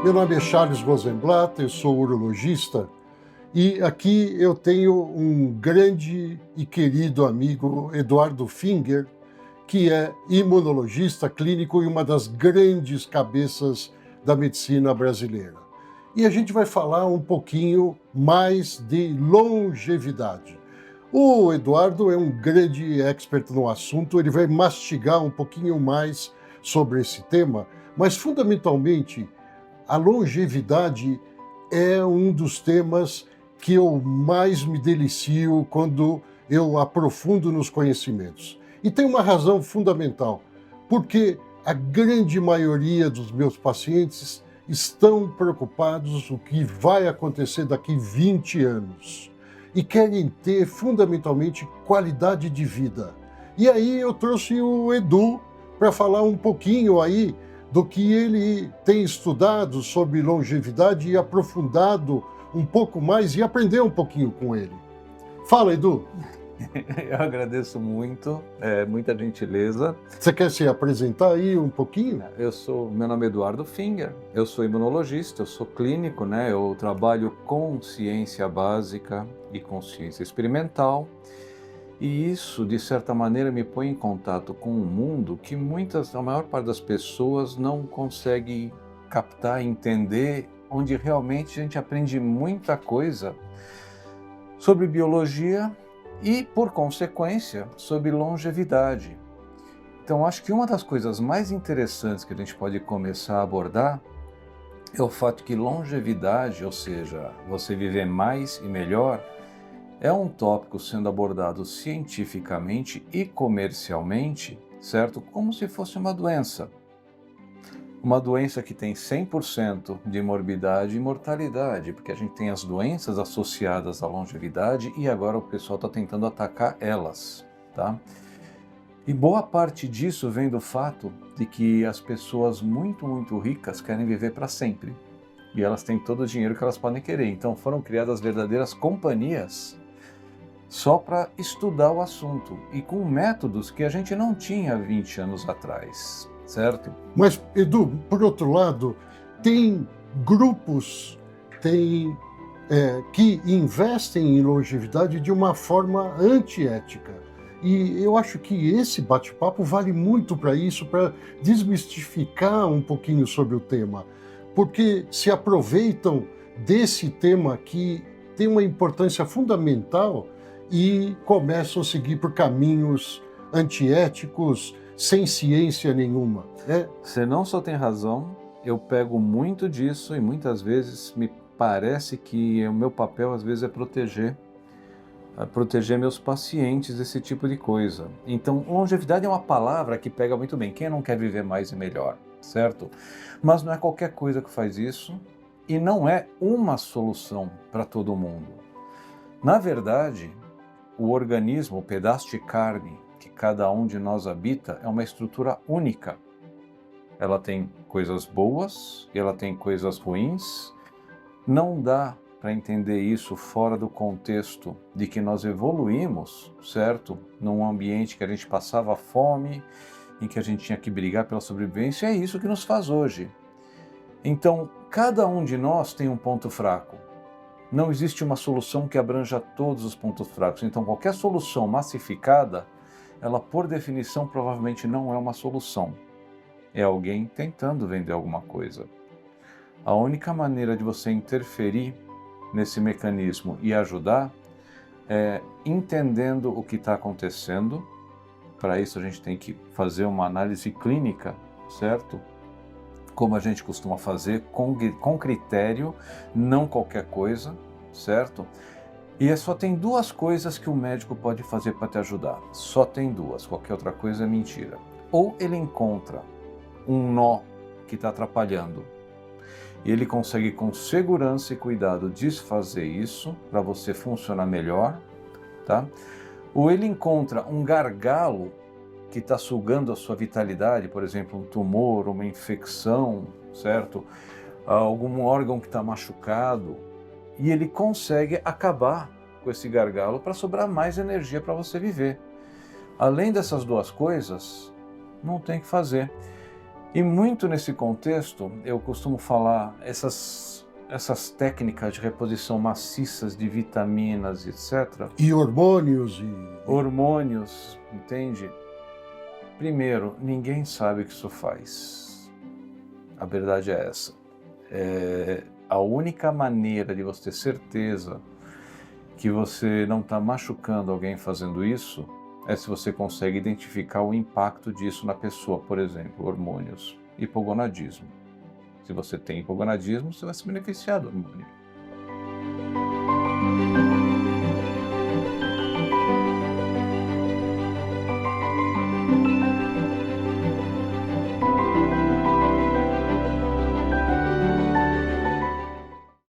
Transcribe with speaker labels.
Speaker 1: Meu nome é Charles Rosenblatt, eu sou urologista e aqui eu tenho um grande e querido amigo, Eduardo Finger, que é imunologista clínico e uma das grandes cabeças da medicina brasileira. E a gente vai falar um pouquinho mais de longevidade. O Eduardo é um grande expert no assunto, ele vai mastigar um pouquinho mais sobre esse tema, mas fundamentalmente a longevidade é um dos temas que eu mais me delicio quando eu aprofundo nos conhecimentos. E tem uma razão fundamental, porque a grande maioria dos meus pacientes estão preocupados com o que vai acontecer daqui 20 anos e querem ter fundamentalmente qualidade de vida. E aí eu trouxe o Edu para falar um pouquinho aí do que ele tem estudado sobre longevidade e aprofundado um pouco mais e aprender um pouquinho com ele. Fala, Edu.
Speaker 2: Eu agradeço muito, muita gentileza.
Speaker 1: Você quer se apresentar aí um pouquinho?
Speaker 2: Meu nome é Eduardo Finger, eu sou imunologista, eu sou clínico, né? Eu trabalho com ciência básica e com ciência experimental. E isso, de certa maneira, me põe em contato com um mundo que a maior parte das pessoas não consegue captar, entender, onde realmente a gente aprende muita coisa sobre biologia e, por consequência, sobre longevidade. Então, acho que uma das coisas mais interessantes que a gente pode começar a abordar é o fato que longevidade, ou seja, você viver mais e melhor, é um tópico sendo abordado cientificamente e comercialmente, certo? Como se fosse uma doença. Uma doença que tem 100% de morbidade e mortalidade, porque a gente tem as doenças associadas à longevidade e agora o pessoal está tentando atacar elas, tá? E boa parte disso vem do fato de que as pessoas muito ricas querem viver para sempre. E elas têm todo o dinheiro que elas podem querer. Então foram criadas verdadeiras companhias só para estudar o assunto e com métodos que a gente não tinha 20 anos atrás, certo?
Speaker 1: Mas, Edu, por outro lado, tem grupos que investem em longevidade de uma forma antiética. E eu acho que esse bate-papo vale muito para isso, para desmistificar um pouquinho sobre o tema, porque se aproveitam desse tema que tem uma importância fundamental e começam a seguir por caminhos antiéticos, sem ciência nenhuma.
Speaker 2: Você não só tem razão, eu pego muito disso e muitas vezes me parece que o meu papel às vezes é proteger meus pacientes desse tipo de coisa. Então, longevidade é uma palavra que pega muito bem. Quem não quer viver mais e melhor, certo? Mas não é qualquer coisa que faz isso e não é uma solução para todo mundo. Na verdade, o organismo, o pedaço de carne que cada um de nós habita, é uma estrutura única. Ela tem coisas boas e ela tem coisas ruins. Não dá para entender isso fora do contexto de que nós evoluímos, certo? Num ambiente que a gente passava fome, em que a gente tinha que brigar pela sobrevivência, é isso que nos faz hoje. Então, cada um de nós tem um ponto fraco. Não existe uma solução que abranja todos os pontos fracos. Então, qualquer solução massificada, ela, por definição, provavelmente não é uma solução. É alguém tentando vender alguma coisa. A única maneira de você interferir nesse mecanismo e ajudar é entendendo o que está acontecendo. Para isso, a gente tem que fazer uma análise clínica, certo? Como a gente costuma fazer, com critério, não qualquer coisa, certo? E só tem duas coisas que o médico pode fazer para te ajudar. Só tem duas, qualquer outra coisa é mentira. Ou ele encontra um nó que está atrapalhando e ele consegue com segurança e cuidado desfazer isso para você funcionar melhor, tá? Ou ele encontra um gargalo que está sugando a sua vitalidade, por exemplo, um tumor, uma infecção, certo? Algum órgão que está machucado, e ele consegue acabar com esse gargalo para sobrar mais energia para você viver. Além dessas duas coisas, não tem o que fazer. E muito nesse contexto, eu costumo falar essas técnicas de reposição maciças de vitaminas, etc.
Speaker 1: E hormônios
Speaker 2: Hormônios, entende? Primeiro, ninguém sabe o que isso faz. A verdade é essa. A única maneira de você ter certeza que você não está machucando alguém fazendo isso é se você consegue identificar o impacto disso na pessoa, por exemplo, hormônios, hipogonadismo. Se você tem hipogonadismo, você vai se beneficiar do hormônio.